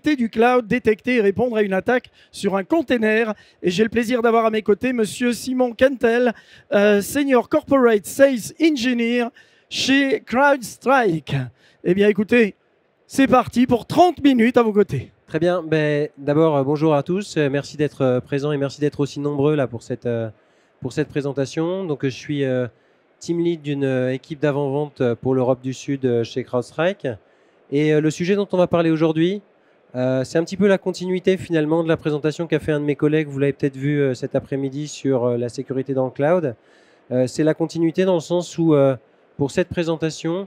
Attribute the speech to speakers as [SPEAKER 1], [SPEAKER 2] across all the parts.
[SPEAKER 1] sécurité du cloud, détecter et répondre à une attaque sur un container. Et j'ai le plaisir d'avoir à mes côtés Monsieur Simon Kentel, Senior Corporate Sales Engineer chez CrowdStrike. Eh bien, écoutez, c'est parti pour 30 minutes à vos côtés.
[SPEAKER 2] Très bien. Ben, d'abord, bonjour à tous. Merci d'être présents et merci d'être aussi nombreux là pour cette présentation. Donc, je suis team lead d'une équipe d'avant-vente pour l'Europe du Sud chez CrowdStrike. Et le sujet dont on va parler aujourd'hui, c'est un petit peu la continuité finalement de la présentation qu'a fait un de mes collègues. Vous l'avez peut-être vu cet après-midi sur la sécurité dans le cloud. C'est la continuité dans le sens où, pour cette présentation,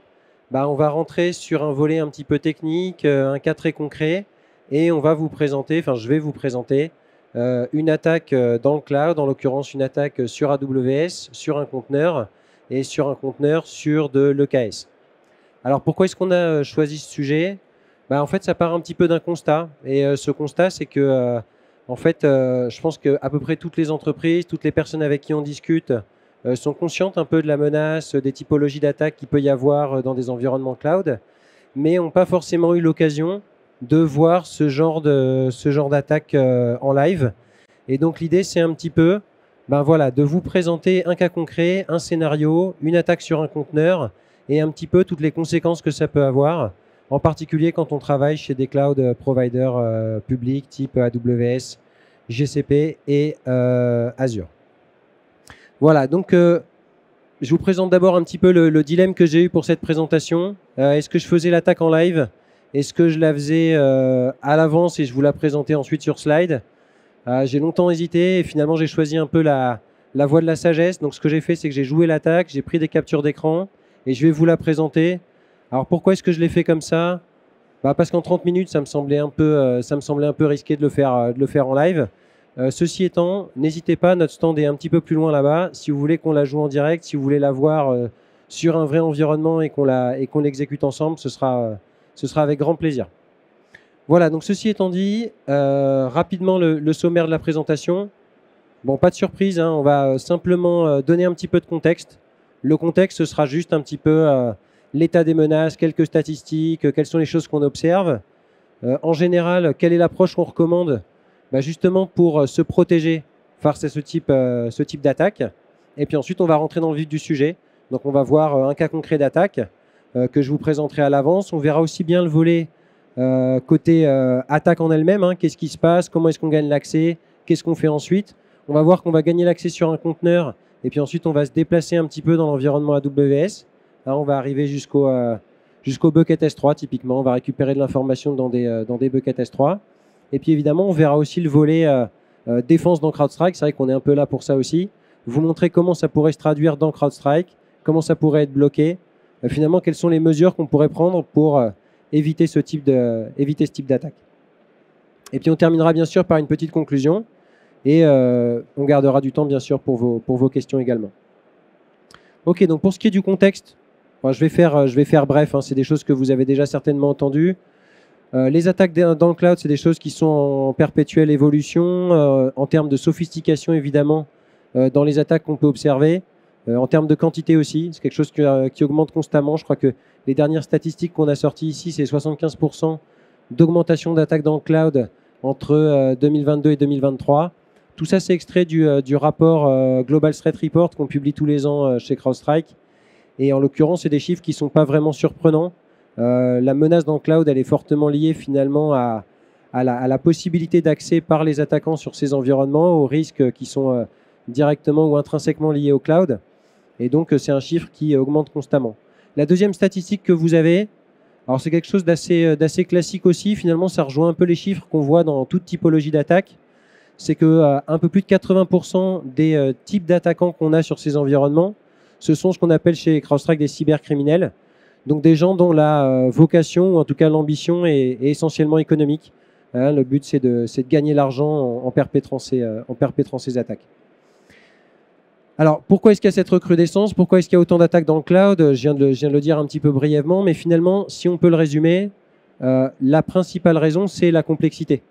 [SPEAKER 2] on va rentrer sur un volet un petit peu technique, un cas très concret. Et on va vous présenter, enfin je vais vous présenter une attaque dans le cloud, en l'occurrence une attaque sur AWS, sur un conteneur et sur un conteneur sur de l'EKS. Alors pourquoi est-ce qu'on a choisi ce sujet ? En fait, ça part un petit peu d'un constat. Et ce constat, c'est que je pense qu'à peu près toutes les entreprises, toutes les personnes avec qui on discute sont conscientes un peu de la menace, des typologies d'attaques qu'il peut y avoir dans des environnements cloud, mais n'ont pas forcément eu l'occasion de voir ce genre d'attaque en live. Et donc l'idée, c'est un petit peu de vous présenter un cas concret, un scénario, une attaque sur un conteneur et un petit peu toutes les conséquences que ça peut avoir, en particulier quand on travaille chez des cloud providers publics type AWS, GCP et Azure. Voilà, donc je vous présente d'abord un petit peu le dilemme que j'ai eu pour cette présentation. Est-ce que je faisais l'attaque en live ? Est-ce que je la faisais à l'avance et je vous la présentais ensuite sur slide ? J'ai longtemps hésité et finalement j'ai choisi un peu la voie de la sagesse. Donc ce que j'ai fait, c'est que j'ai joué l'attaque, j'ai pris des captures d'écran et je vais vous la présenter. Alors pourquoi est-ce que je l'ai fait comme ça ? Parce qu'en 30 minutes, ça me semblait un peu risqué de le faire en live. Ceci étant, n'hésitez pas, notre stand est un petit peu plus loin là-bas. Si vous voulez qu'on la joue en direct, si vous voulez la voir sur un vrai environnement et qu'on l'exécute ensemble, ce sera avec grand plaisir. Voilà, donc ceci étant dit, rapidement le sommaire de la présentation. Bon, pas de surprise, on va simplement donner un petit peu de contexte. Le contexte, ce sera juste un petit peu l'état des menaces, quelques statistiques, quelles sont les choses qu'on observe. En général, quelle est l'approche qu'on recommande justement pour se protéger face à ce type d'attaque. Et puis ensuite, on va rentrer dans le vif du sujet. Donc on va voir un cas concret d'attaque que je vous présenterai à l'avance. On verra aussi bien le volet côté attaque en elle-même. Qu'est-ce qui se passe ? Comment est-ce qu'on gagne l'accès ? Qu'est-ce qu'on fait ensuite ? On va voir qu'on va gagner l'accès sur un conteneur. Et puis ensuite, on va se déplacer un petit peu dans l'environnement AWS. Là, on va arriver jusqu'au bucket S3, typiquement. On va récupérer de l'information dans des buckets S3. Et puis évidemment, on verra aussi le volet défense dans CrowdStrike. C'est vrai qu'on est un peu là pour ça aussi. Vous montrer comment ça pourrait se traduire dans CrowdStrike, comment ça pourrait être bloqué. Finalement, quelles sont les mesures qu'on pourrait prendre pour éviter ce type d'attaque. Et puis on terminera bien sûr par une petite conclusion et on gardera du temps bien sûr pour vos questions également. Ok, donc pour ce qui est du contexte, je vais faire bref, c'est des choses que vous avez déjà certainement entendues. Les attaques dans le cloud, c'est des choses qui sont en perpétuelle évolution, en termes de sophistication évidemment, dans les attaques qu'on peut observer. En termes de quantité aussi, c'est quelque chose qui augmente constamment. Je crois que les dernières statistiques qu'on a sorties ici, c'est 75% d'augmentation d'attaques dans le cloud entre 2022 et 2023. Tout ça, c'est extrait du rapport Global Threat Report qu'on publie tous les ans chez CrowdStrike. Et en l'occurrence, c'est des chiffres qui ne sont pas vraiment surprenants. La menace dans le cloud, elle est fortement liée finalement à la possibilité d'accès par les attaquants sur ces environnements, aux risques qui sont directement ou intrinsèquement liés au cloud. Et donc, c'est un chiffre qui augmente constamment. La deuxième statistique que vous avez, alors c'est quelque chose d'assez classique aussi. Finalement, ça rejoint un peu les chiffres qu'on voit dans toute typologie d'attaque. C'est que un peu plus de 80% des types d'attaquants qu'on a sur ces environnements, ce sont ce qu'on appelle chez CrowdStrike des cybercriminels. Donc des gens dont la vocation, ou en tout cas l'ambition, est essentiellement économique. Le but, c'est de gagner l'argent en perpétrant ces attaques. Alors, pourquoi est-ce qu'il y a cette recrudescence ? Pourquoi est-ce qu'il y a autant d'attaques dans le cloud ? Je viens de le dire un petit peu brièvement, mais finalement, si on peut le résumer, la principale raison, c'est la complexité.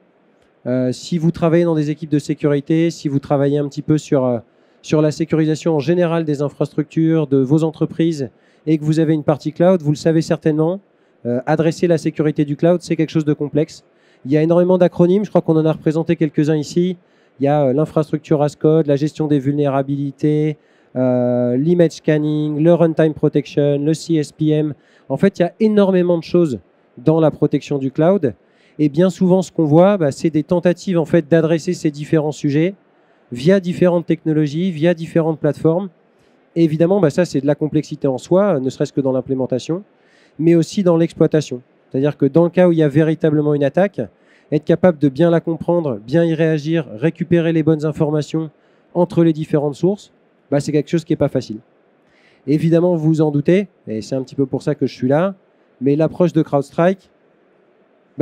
[SPEAKER 2] Si vous travaillez dans des équipes de sécurité, si vous travaillez un petit peu sur la sécurisation en général des infrastructures, de vos entreprises, et que vous avez une partie cloud, vous le savez certainement, adresser la sécurité du cloud, c'est quelque chose de complexe. Il y a énormément d'acronymes, je crois qu'on en a représenté quelques-uns ici. Il y a l'infrastructure as code, la gestion des vulnérabilités, l'image scanning, le runtime protection, le CSPM. En fait, il y a énormément de choses dans la protection du cloud. Et bien souvent, ce qu'on voit, c'est des tentatives en fait, d'adresser ces différents sujets via différentes technologies, via différentes plateformes. Et évidemment, ça, c'est de la complexité en soi, ne serait-ce que dans l'implémentation, mais aussi dans l'exploitation. C'est-à-dire que dans le cas où il y a véritablement une attaque, être capable de bien la comprendre, bien y réagir, récupérer les bonnes informations entre les différentes sources, c'est quelque chose qui n'est pas facile. Évidemment, vous vous en doutez, et c'est un petit peu pour ça que je suis là, mais l'approche de CrowdStrike,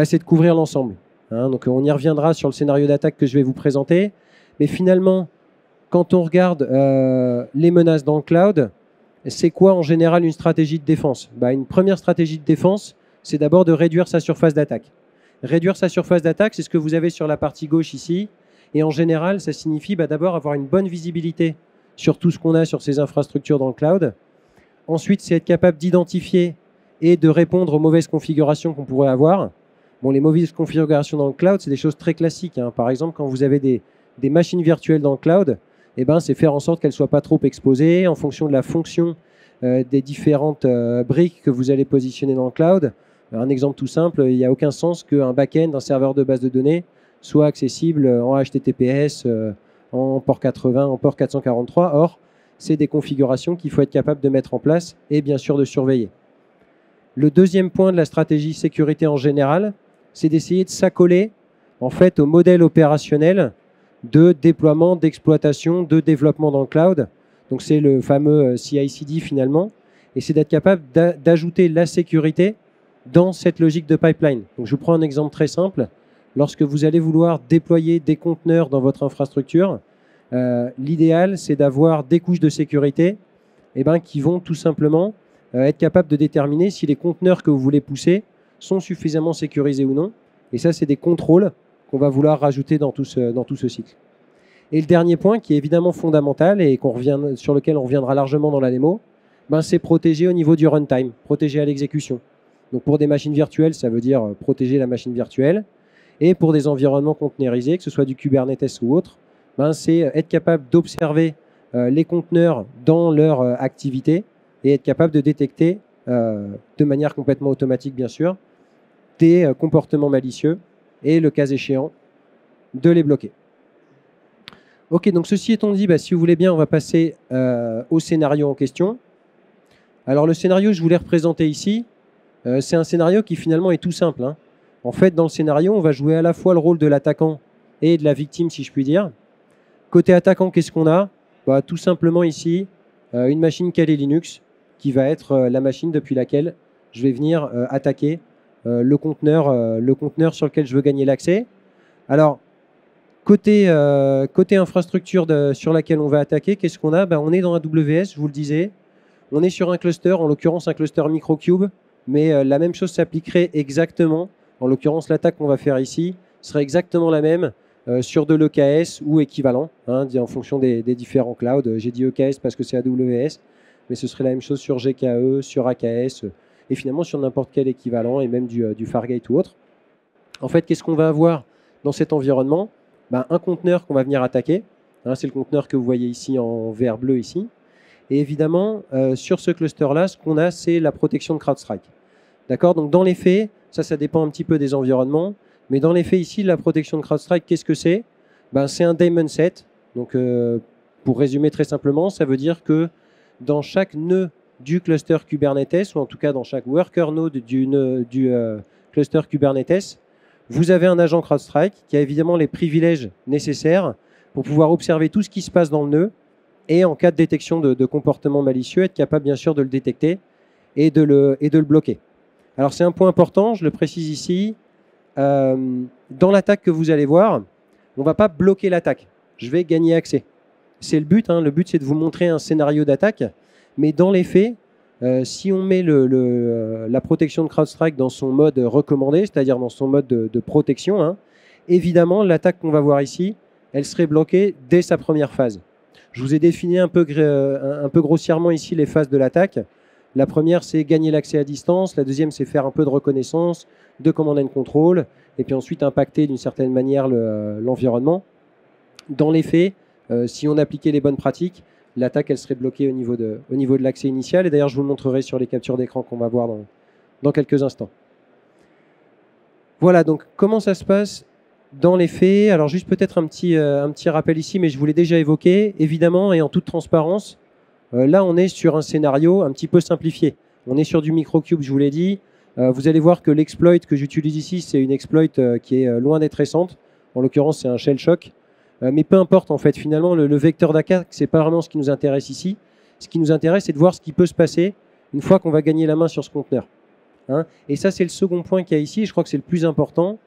[SPEAKER 2] c'est de couvrir l'ensemble. Donc on y reviendra sur le scénario d'attaque que je vais vous présenter. Mais finalement, quand on regarde les menaces dans le cloud, c'est quoi en général une stratégie de défense? Une première stratégie de défense, c'est d'abord de réduire sa surface d'attaque. Réduire sa surface d'attaque, c'est ce que vous avez sur la partie gauche ici. Et en général, ça signifie d'abord avoir une bonne visibilité sur tout ce qu'on a sur ces infrastructures dans le cloud. Ensuite, c'est être capable d'identifier et de répondre aux mauvaises configurations qu'on pourrait avoir. Bon, les mauvaises configurations dans le cloud, c'est des choses très classiques. Par exemple, quand vous avez des machines virtuelles dans le cloud, c'est faire en sorte qu'elles ne soient pas trop exposées en fonction de la fonction des différentes briques que vous allez positionner dans le cloud. Un exemple tout simple, il n'y a aucun sens qu'un back-end, un serveur de base de données, soit accessible en HTTPS, en port 80, en port 443. Or, c'est des configurations qu'il faut être capable de mettre en place et bien sûr de surveiller. Le deuxième point de la stratégie sécurité en général, c'est d'essayer de s'accoler en fait au modèle opérationnel de déploiement, d'exploitation, de développement dans le cloud. Donc c'est le fameux CI/CD finalement, et c'est d'être capable d'ajouter la sécurité dans cette logique de pipeline. Donc je vous prends un exemple très simple. Lorsque vous allez vouloir déployer des conteneurs dans votre infrastructure, l'idéal c'est d'avoir des couches de sécurité qui vont tout simplement être capables de déterminer si les conteneurs que vous voulez pousser sont suffisamment sécurisés ou non. Et ça, c'est des contrôles qu'on va vouloir rajouter dans tout ce cycle. Et le dernier point, qui est évidemment fondamental et sur lequel on reviendra largement dans la démo, c'est protéger au niveau du runtime, protéger à l'exécution. Donc pour des machines virtuelles, ça veut dire protéger la machine virtuelle. Et pour des environnements conteneurisés, que ce soit du Kubernetes ou autre, c'est être capable d'observer les conteneurs dans leur activité et être capable de détecter de manière complètement automatique, bien sûr, des comportements malicieux et, le cas échéant, de les bloquer. Ok, donc ceci étant dit, si vous voulez bien, on va passer au scénario en question. Alors le scénario, je voulais représenter ici. C'est un scénario qui finalement est tout simple. En fait, dans le scénario, on va jouer à la fois le rôle de l'attaquant et de la victime, si je puis dire. Côté attaquant, qu'est-ce qu'on a? Tout simplement ici, une machine Kali Linux qui va être la machine depuis laquelle je vais venir attaquer le conteneur sur lequel je veux gagner l'accès. Alors, côté infrastructure sur laquelle on va attaquer, qu'est-ce qu'on a? On est dans AWS, je vous le disais. On est sur un cluster, en l'occurrence un cluster Microcube, mais la même chose s'appliquerait exactement. En l'occurrence, l'attaque qu'on va faire ici serait exactement la même sur de l'EKS ou équivalent, en fonction des différents clouds. J'ai dit EKS parce que c'est AWS, mais ce serait la même chose sur GKE, sur AKS, et finalement sur n'importe quel équivalent, et même du Fargate ou autre. En fait, qu'est-ce qu'on va avoir dans cet environnement? Un conteneur qu'on va venir attaquer. C'est le conteneur que vous voyez ici en vert bleu ici. Et évidemment, sur ce cluster-là, ce qu'on a, c'est la protection de CrowdStrike. D'accord? Donc dans les faits, ça dépend un petit peu des environnements, mais dans les faits ici, la protection de CrowdStrike, qu'est-ce que c'est? C'est un daemon set. Donc pour résumer très simplement, ça veut dire que dans chaque nœud du cluster Kubernetes, ou en tout cas dans chaque worker node du cluster Kubernetes, vous avez un agent CrowdStrike qui a évidemment les privilèges nécessaires pour pouvoir observer tout ce qui se passe dans le nœud et en cas de détection de comportement malicieux, être capable bien sûr de le détecter et de le bloquer. Alors c'est un point important, je le précise ici, dans l'attaque que vous allez voir, on ne va pas bloquer l'attaque, je vais gagner accès. C'est le but, le but c'est de vous montrer un scénario d'attaque, mais dans les faits, si on met la protection de CrowdStrike dans son mode recommandé, c'est-à-dire dans son mode de protection, évidemment l'attaque qu'on va voir ici, elle serait bloquée dès sa première phase. Je vous ai défini un peu grossièrement ici les phases de l'attaque. La première, c'est gagner l'accès à distance. La deuxième, c'est faire un peu de reconnaissance, de command and control. et puis ensuite impacter d'une certaine manière l'environnement. Dans les faits, si on appliquait les bonnes pratiques, l'attaque elle serait bloquée au niveau de l'accès initial. Et d'ailleurs, je vous le montrerai sur les captures d'écran qu'on va voir dans quelques instants. Voilà, donc comment ça se passe dans les faits? Alors juste peut-être un petit rappel ici, mais je vous l'ai déjà évoqué. Évidemment, et en toute transparence, là on est sur un scénario un petit peu simplifié. On est sur du microcube, je vous l'ai dit. Vous allez voir que l'exploit que j'utilise ici, c'est une exploit qui est loin d'être récente. En l'occurrence, c'est un shell shock. Mais peu importe, en fait, finalement, le vecteur d'attaque, ce n'est pas vraiment ce qui nous intéresse ici. Ce qui nous intéresse, c'est de voir ce qui peut se passer une fois qu'on va gagner la main sur ce conteneur. Hein, et ça, c'est le second point qu'il y a ici, et je crois que c'est le plus important.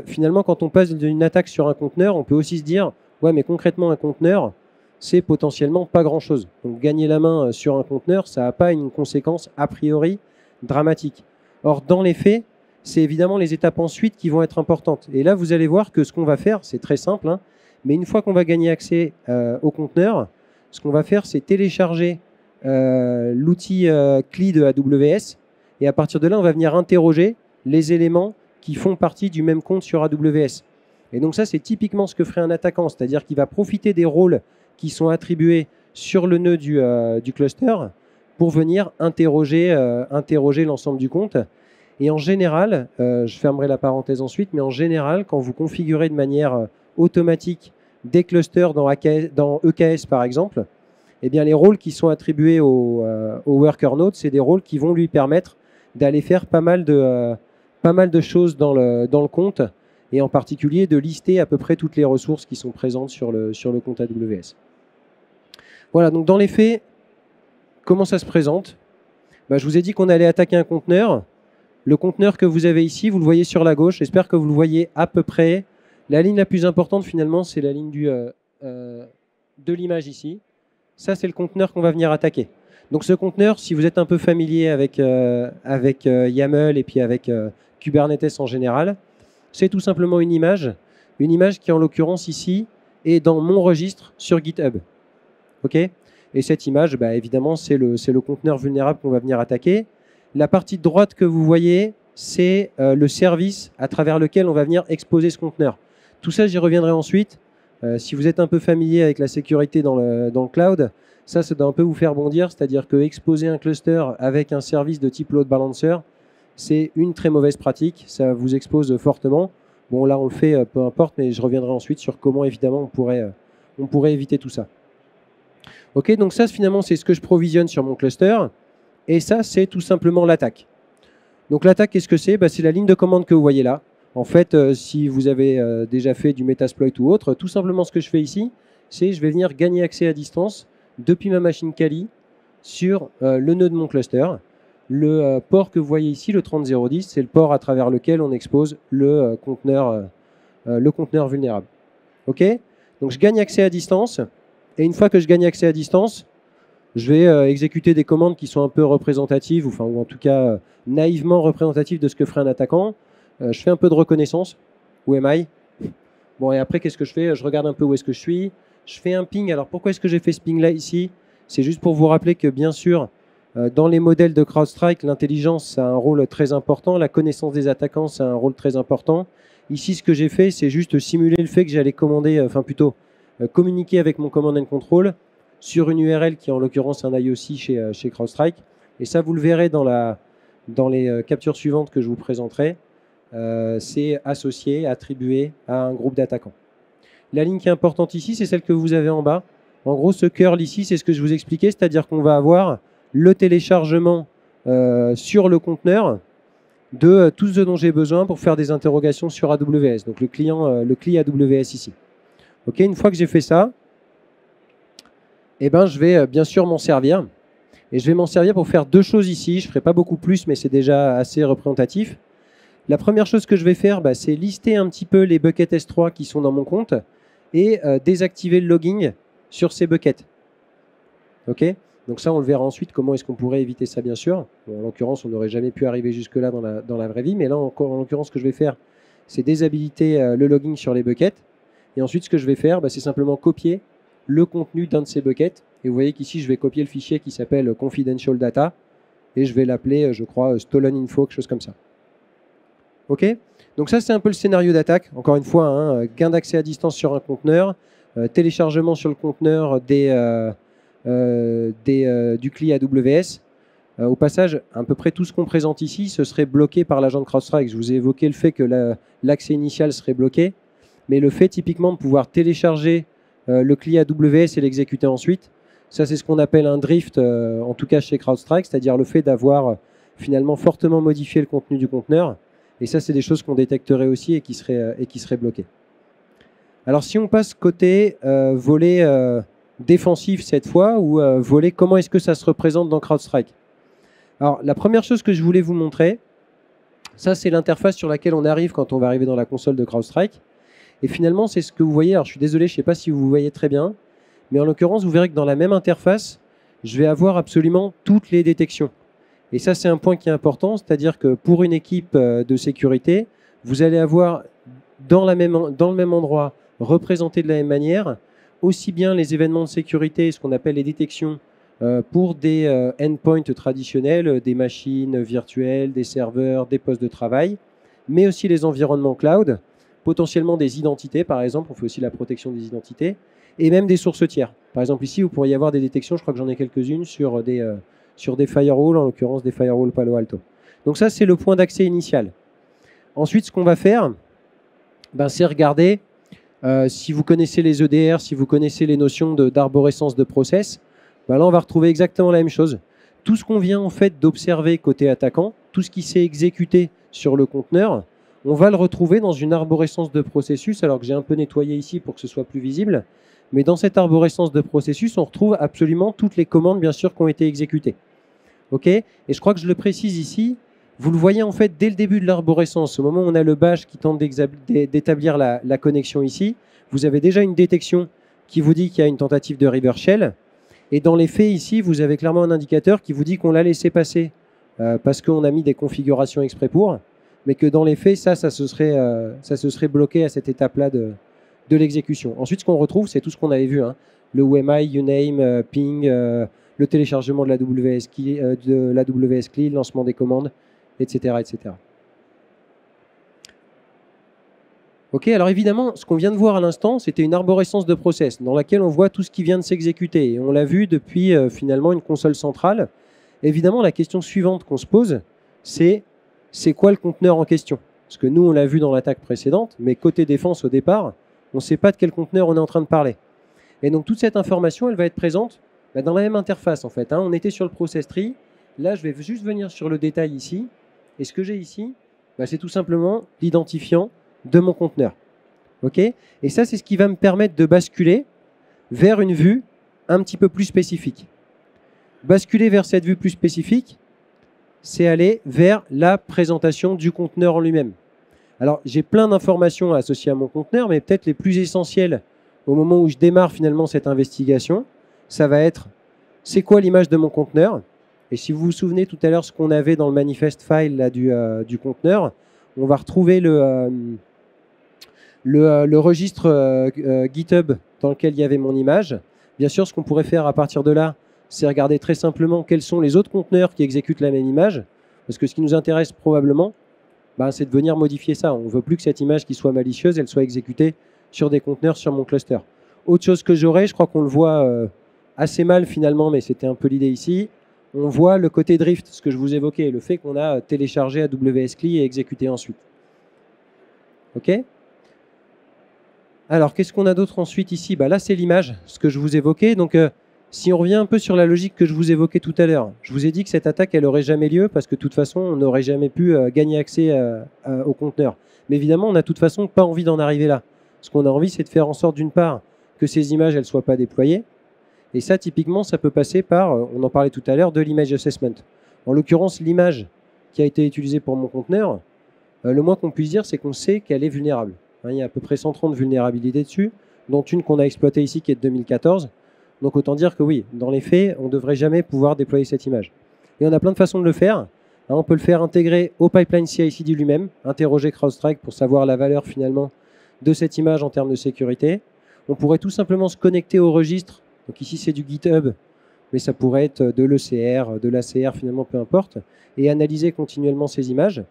[SPEAKER 2] Finalement, quand on passe d'une attaque sur un conteneur, on peut aussi se dire, ouais, mais concrètement, un conteneur, c'est potentiellement pas grand-chose. Donc, gagner la main sur un conteneur, ça n'a pas une conséquence a priori dramatique. Or, dans les faits, c'est évidemment les étapes ensuite qui vont être importantes. Et là, vous allez voir que ce qu'on va faire, c'est très simple, hein, mais une fois qu'on va gagner accès au conteneur, ce qu'on va faire, c'est télécharger l'outil CLI de AWS, et à partir de là, on va venir interroger les éléments qui font partie du même compte sur AWS. Et donc ça, c'est typiquement ce que ferait un attaquant, c'est-à-dire qu'il va profiter des rôles qui sont attribués sur le nœud du cluster pour venir interroger l'ensemble du compte. Et en général, je fermerai la parenthèse ensuite, mais en général, quand vous configurez de manière automatique des clusters dans EKS par exemple, eh bien, les rôles qui sont attribués au worker node, c'est des rôles qui vont lui permettre d'aller faire pas mal de choses dans le compte, et en particulier de lister à peu près toutes les ressources qui sont présentes sur le compte AWS. Voilà, donc dans les faits, comment ça se présente? Je vous ai dit qu'on allait attaquer un conteneur. Le conteneur que vous avez ici, vous le voyez sur la gauche. J'espère que vous le voyez à peu près. La ligne la plus importante, finalement, c'est la ligne de l'image ici. Ça, c'est le conteneur qu'on va venir attaquer. Donc ce conteneur, si vous êtes un peu familier avec YAML et puis avec Kubernetes en général, c'est tout simplement une image qui, en l'occurrence ici, est dans mon registre sur GitHub. Okay, et cette image, évidemment, c'est le conteneur vulnérable qu'on va venir attaquer. La partie de droite que vous voyez, c'est le service à travers lequel on va venir exposer ce conteneur. Tout ça, j'y reviendrai ensuite. Si vous êtes un peu familier avec la sécurité dans le cloud, ça doit un peu vous faire bondir, c'est-à-dire que exposer un cluster avec un service de type load balancer, c'est une très mauvaise pratique, ça vous expose fortement. Bon, là, on le fait, peu importe, mais je reviendrai ensuite sur comment, évidemment, on pourrait éviter tout ça. Ok, donc ça, finalement, c'est ce que je provisionne sur mon cluster. Et ça, c'est tout simplement l'attaque. Donc l'attaque, qu'est-ce que c'est? C'est la ligne de commande que vous voyez là. En fait, si vous avez déjà fait du Metasploit ou autre, tout simplement ce que je fais ici, c'est je vais venir gagner accès à distance depuis ma machine Kali sur le nœud de mon cluster. Le port que vous voyez ici, le 30010, c'est le port à travers lequel on expose le conteneur vulnérable. Ok? Donc je gagne accès à distance. Et une fois que je gagne accès à distance, je vais exécuter des commandes qui sont un peu représentatives, ou en tout cas naïvement représentatives de ce que ferait un attaquant. Je fais un peu de reconnaissance. Où am I? Bon, et après, qu'est-ce que je fais? Je regarde un peu où est-ce que je suis. Je fais un ping. Alors, pourquoi est-ce que j'ai fait ce ping-là ici? C'est juste pour vous rappeler que, bien sûr, dans les modèles de CrowdStrike, l'intelligence a un rôle très important. La connaissance des attaquants, c'est un rôle très important. Ici, ce que j'ai fait, c'est juste simuler le fait que j'allais commander, communiquer avec mon command and control sur une URL qui est en l'occurrence un IOC chez CrowdStrike. Et ça, vous le verrez dans les captures suivantes que je vous présenterai. C'est associé, attribué à un groupe d'attaquants. La ligne qui est importante ici, c'est celle que vous avez en bas. En gros, ce curl ici, c'est ce que je vous expliquais, c'est-à-dire qu'on va avoir le téléchargement sur le conteneur de tout ce dont j'ai besoin pour faire des interrogations sur AWS. Donc le CLI AWS ici. Ok, une fois que j'ai fait ça, je vais bien sûr m'en servir. Et je vais m'en servir pour faire deux choses ici. Je ne ferai pas beaucoup plus, mais c'est déjà assez représentatif. La première chose que je vais faire, c'est lister un petit peu les buckets S3 qui sont dans mon compte et désactiver le logging sur ces buckets. Ok, donc ça, on le verra ensuite, comment est-ce qu'on pourrait éviter ça, bien sûr. Bon, en l'occurrence, on n'aurait jamais pu arriver jusque-là dans la vraie vie, mais là, en l'occurrence, ce que je vais faire, c'est déshabiliter le logging sur les buckets. Et ensuite, ce que je vais faire, c'est simplement copier le contenu d'un de ces buckets. Et vous voyez qu'ici, je vais copier le fichier qui s'appelle confidential data et je vais l'appeler, je crois, stolen info, quelque chose comme ça. OK? Donc ça, c'est un peu le scénario d'attaque. Encore une fois, hein, gain d'accès à distance sur un conteneur, téléchargement sur le conteneur du CLI AWS. Au passage, à peu près tout ce qu'on présente ici, ce serait bloqué par l'agent de CrowdStrike. Je vous ai évoqué le fait que l'accès initial serait bloqué, mais le fait typiquement de pouvoir télécharger le CLI AWS et l'exécuter ensuite, ça c'est ce qu'on appelle un drift, en tout cas chez CrowdStrike, c'est-à-dire le fait d'avoir finalement fortement modifié le contenu du conteneur. Et ça, c'est des choses qu'on détecterait aussi et qui seraient bloquées. Alors si on passe côté volet défensif cette fois, ou volet comment est-ce que ça se représente dans CrowdStrike. Alors la première chose que je voulais vous montrer, ça c'est l'interface sur laquelle on arrive quand on va arriver dans la console de CrowdStrike. Et finalement, c'est ce que vous voyez. Alors je suis désolé, je ne sais pas si vous voyez très bien, mais en l'occurrence, vous verrez que dans la même interface, je vais avoir absolument toutes les détections. Et ça, c'est un point qui est important, c'est-à-dire que pour une équipe de sécurité, vous allez avoir dans le même endroit, représenté de la même manière, aussi bien les événements de sécurité, ce qu'on appelle les détections, pour des endpoints traditionnels, des machines virtuelles, des serveurs, des postes de travail, mais aussi les environnements cloud, potentiellement des identités, par exemple, on fait aussi la protection des identités, et même des sources tiers. Par exemple, ici, vous pourriez avoir des détections, je crois que j'en ai quelques-unes, sur des firewalls, en l'occurrence des firewalls Palo Alto. Donc ça, c'est le point d'accès initial. Ensuite, ce qu'on va faire, c'est regarder si vous connaissez les EDR, si vous connaissez les notions d'arborescence de process, là, on va retrouver exactement la même chose. Tout ce qu'on vient en fait d'observer côté attaquant, tout ce qui s'est exécuté sur le conteneur, on va le retrouver dans une arborescence de processus, alors que j'ai un peu nettoyé ici pour que ce soit plus visible. Mais dans cette arborescence de processus, on retrouve absolument toutes les commandes, bien sûr, qui ont été exécutées. OK ? Et je crois que je le précise ici, vous le voyez en fait dès le début de l'arborescence, au moment où on a le bash qui tente d'établir la connexion ici, vous avez déjà une détection qui vous dit qu'il y a une tentative de reverse shell. Et dans les faits ici, vous avez clairement un indicateur qui vous dit qu'on l'a laissé passer parce qu'on a mis des configurations exprès pour, mais que dans les faits, ça se serait bloqué à cette étape-là de l'exécution. Ensuite, ce qu'on retrouve, c'est tout ce qu'on avait vu, hein. Le UMI, Uname, ping, le téléchargement de la WS CLI, le lancement des commandes, etc. etc. Ok, alors évidemment, ce qu'on vient de voir à l'instant, c'était une arborescence de process dans laquelle on voit tout ce qui vient de s'exécuter. Et on l'a vu depuis finalement une console centrale. Évidemment, la question suivante qu'on se pose, c'est quoi le conteneur en question? Parce que nous, on l'a vu dans l'attaque précédente, mais côté défense au départ, on ne sait pas de quel conteneur on est en train de parler. Et donc toute cette information, elle va être présente dans la même interface en fait, hein. On était sur le process tree. Là, je vais juste venir sur le détail ici. Et ce que j'ai ici, c'est tout simplement l'identifiant de mon conteneur. Okay ? Et ça, c'est ce qui va me permettre de basculer vers une vue un petit peu plus spécifique. Basculer vers cette vue plus spécifique, c'est aller vers la présentation du conteneur en lui-même. Alors, j'ai plein d'informations associées à mon conteneur, mais peut-être les plus essentielles au moment où je démarre finalement cette investigation, ça va être c'est quoi l'image de mon conteneur? Et si vous vous souvenez tout à l'heure ce qu'on avait dans le manifest file là, du conteneur, on va retrouver le registre GitHub dans lequel il y avait mon image. Bien sûr, ce qu'on pourrait faire à partir de là, c'est regarder très simplement quels sont les autres conteneurs qui exécutent la même image. Parce que ce qui nous intéresse probablement, c'est de venir modifier ça. On ne veut plus que cette image qui soit malicieuse, elle soit exécutée sur des conteneurs sur mon cluster. Autre chose que j'aurais, je crois qu'on le voit assez mal finalement, mais c'était un peu l'idée ici. On voit le côté drift, ce que je vous évoquais, le fait qu'on a téléchargé AWS CLI et exécuté ensuite. OK ? Alors, qu'est-ce qu'on a d'autre ensuite ici? Là, c'est l'image, ce que je vous évoquais. Donc, si on revient un peu sur la logique que je vous évoquais tout à l'heure, je vous ai dit que cette attaque, elle n'aurait jamais lieu parce que de toute façon, on n'aurait jamais pu gagner accès au conteneur. Mais évidemment, on n'a de toute façon pas envie d'en arriver là. Ce qu'on a envie, c'est de faire en sorte, d'une part, que ces images, elles ne soient pas déployées. Et ça, typiquement, ça peut passer par, on en parlait tout à l'heure, de l'image assessment. En l'occurrence, l'image qui a été utilisée pour mon conteneur, le moins qu'on puisse dire, c'est qu'on sait qu'elle est vulnérable. Il y a à peu près 130 vulnérabilités dessus, dont une qu'on a exploitée ici qui est de 2014. Donc autant dire que oui, dans les faits, on ne devrait jamais pouvoir déployer cette image. Et on a plein de façons de le faire. On peut le faire intégrer au pipeline CI/CD lui-même, interroger CrowdStrike pour savoir la valeur finalement de cette image en termes de sécurité. On pourrait tout simplement se connecter au registre. Donc ici c'est du GitHub, mais ça pourrait être de l'ECR, de l'ACR finalement, peu importe, et analyser continuellement ces images.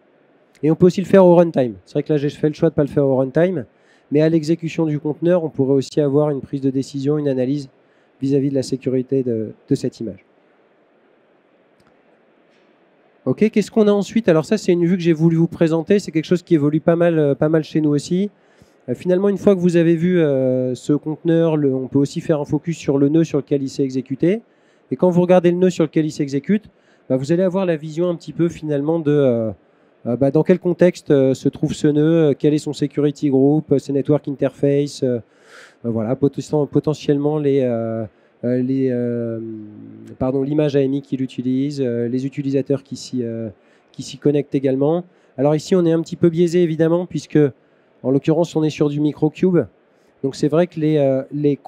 [SPEAKER 2] Et on peut aussi le faire au runtime. C'est vrai que là, j'ai fait le choix de ne pas le faire au runtime, mais à l'exécution du conteneur, on pourrait aussi avoir une prise de décision, une analyse vis-à-vis de la sécurité de cette image. Ok, qu'est-ce qu'on a ensuite? Alors ça, c'est une vue que j'ai voulu vous présenter. C'est quelque chose qui évolue pas mal chez nous aussi. Finalement, une fois que vous avez vu ce conteneur, on peut aussi faire un focus sur le nœud sur lequel il s'est exécuté. Et quand vous regardez le nœud sur lequel il s'exécute, vous allez avoir la vision un petit peu finalement de dans quel contexte se trouve ce nœud, quel est son security group, ses network interface, voilà, potentiellement l'image AMI qu'il utilise, les utilisateurs qui s'y connectent également. Alors ici, on est un petit peu biaisé évidemment, puisque en l'occurrence, on est sur du microcube. Donc c'est vrai que les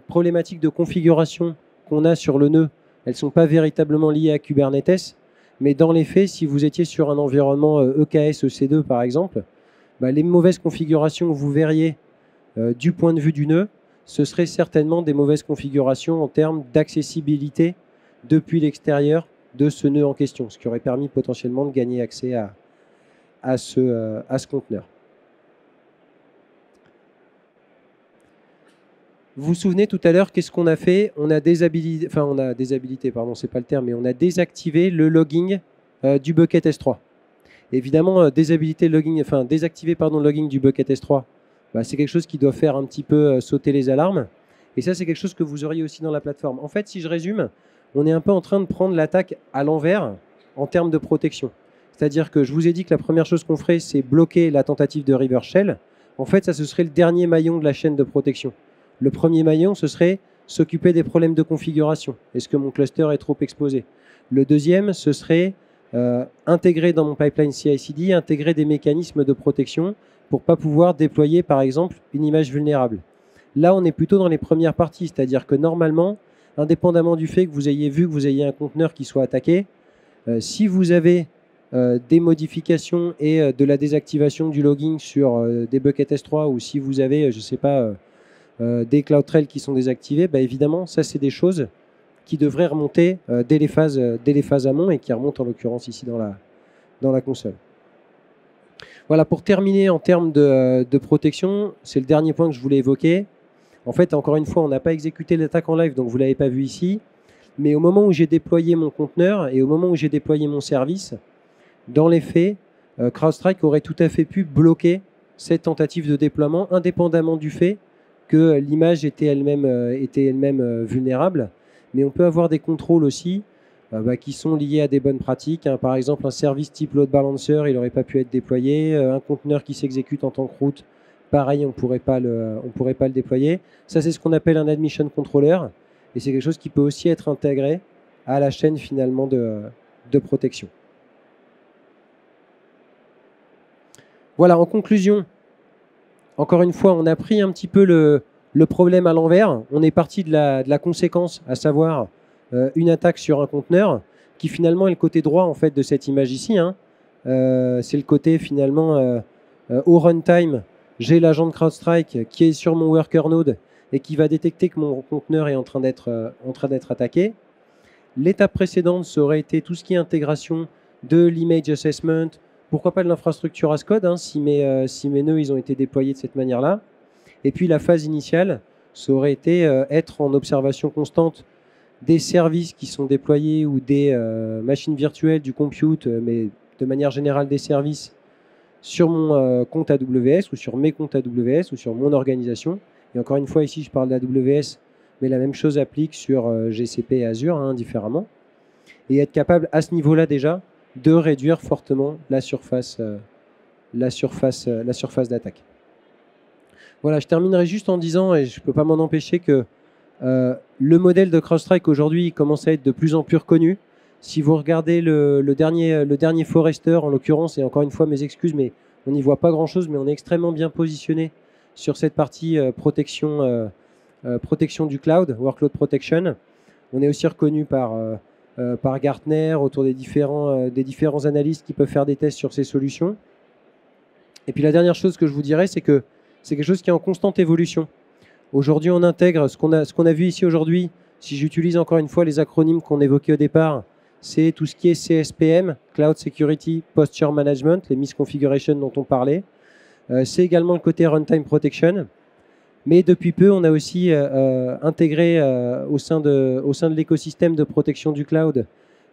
[SPEAKER 2] problématiques de configuration qu'on a sur le nœud, elles ne sont pas véritablement liées à Kubernetes. Mais dans les faits, si vous étiez sur un environnement EKS, EC2 par exemple, les mauvaises configurations que vous verriez du point de vue du nœud, ce seraient certainement des mauvaises configurations en termes d'accessibilité depuis l'extérieur de ce nœud en question, ce qui aurait permis potentiellement de gagner accès à ce conteneur. Vous vous souvenez tout à l'heure, qu'est-ce qu'on a fait? On a désactivé le logging du bucket S3. Évidemment, désactiver le logging du bucket S3, c'est quelque chose qui doit faire un petit peu sauter les alarmes. Et ça, c'est quelque chose que vous auriez aussi dans la plateforme. En fait, si je résume, on est un peu en train de prendre l'attaque à l'envers en termes de protection. C'est-à-dire que je vous ai dit que la première chose qu'on ferait, c'est bloquer la tentative de reverse shell. En fait, ça, ce serait le dernier maillon de la chaîne de protection. Le premier maillon, ce serait s'occuper des problèmes de configuration. Est-ce que mon cluster est trop exposé? Le deuxième, ce serait intégrer dans mon pipeline CI/CD, intégrer des mécanismes de protection pour ne pas pouvoir déployer, par exemple, une image vulnérable. Là, on est plutôt dans les premières parties, c'est-à-dire que normalement, indépendamment du fait que vous ayez vu que vous ayez un conteneur qui soit attaqué, si vous avez des modifications et de la désactivation du logging sur des buckets S3 ou si vous avez, je ne sais pas, des CloudTrail qui sont désactivés, évidemment, ça, c'est des choses qui devraient remonter dès les phases amont et qui remontent en l'occurrence ici dans la console. Voilà, pour terminer en termes de protection, c'est le dernier point que je voulais évoquer. En fait, encore une fois, on n'a pas exécuté l'attaque en live, donc vous ne l'avez pas vu ici. Mais au moment où j'ai déployé mon conteneur et au moment où j'ai déployé mon service, dans les faits, CrowdStrike aurait tout à fait pu bloquer cette tentative de déploiement, indépendamment du fait que l'image était elle-même vulnérable. Mais on peut avoir des contrôles aussi qui sont liés à des bonnes pratiques. Par exemple, un service type load balancer, il n'aurait pas pu être déployé. Un conteneur qui s'exécute en tant que route, pareil, on ne pourrait pas le déployer. Ça, c'est ce qu'on appelle un admission controller. Et c'est quelque chose qui peut aussi être intégré à la chaîne finalement de protection. Voilà, en conclusion, encore une fois, on a pris un petit peu le problème à l'envers. On est parti de la conséquence, à savoir une attaque sur un conteneur, qui finalement est le côté droit en fait de cette image ici. C'est le côté finalement au runtime, j'ai l'agent de CrowdStrike qui est sur mon worker node et qui va détecter que mon conteneur est en train d'être attaqué. L'étape précédente, ça aurait été tout ce qui est intégration de l'image assessment, pourquoi pas de l'infrastructure as code, si mes nœuds ils ont été déployés de cette manière-là. Et puis la phase initiale, ça aurait été être en observation constante des services qui sont déployés ou des machines virtuelles, du compute, mais de manière générale des services sur mon compte AWS ou sur mes comptes AWS ou sur mon organisation. Et encore une fois, ici, je parle d'AWS, mais la même chose applique sur GCP et Azure, différemment. Et être capable, à ce niveau-là déjà, de réduire fortement la surface d'attaque. Voilà, je terminerai juste en disant, et je ne peux pas m'en empêcher, que le modèle de CrowdStrike aujourd'hui commence à être de plus en plus reconnu. Si vous regardez le dernier Forrester, en l'occurrence, et encore une fois mes excuses, mais on n'y voit pas grand-chose, mais on est extrêmement bien positionné sur cette partie protection du cloud, workload protection. On est aussi reconnu par Gartner autour des différents analystes qui peuvent faire des tests sur ces solutions. Et puis la dernière chose que je vous dirais, c'est que c'est quelque chose qui est en constante évolution. Aujourd'hui, on intègre ce qu'on a vu ici aujourd'hui. Si j'utilise encore une fois les acronymes qu'on évoquait au départ, c'est tout ce qui est CSPM, Cloud Security Posture Management, les misconfigurations dont on parlait. C'est également le côté Runtime Protection. Mais depuis peu, on a aussi intégré au sein de l'écosystème de protection du cloud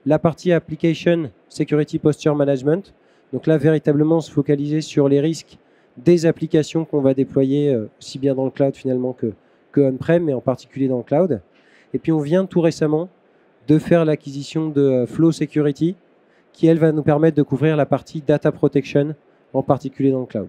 [SPEAKER 2] la partie Application Security Posture Management. Donc là, véritablement, se focaliser sur les risques des applications qu'on va déployer, aussi bien dans le cloud finalement que on-prem, mais en particulier dans le cloud. Et puis, on vient tout récemment de faire l'acquisition de Flow Security, qui, elle, va nous permettre de couvrir la partie Data Protection, en particulier dans le cloud.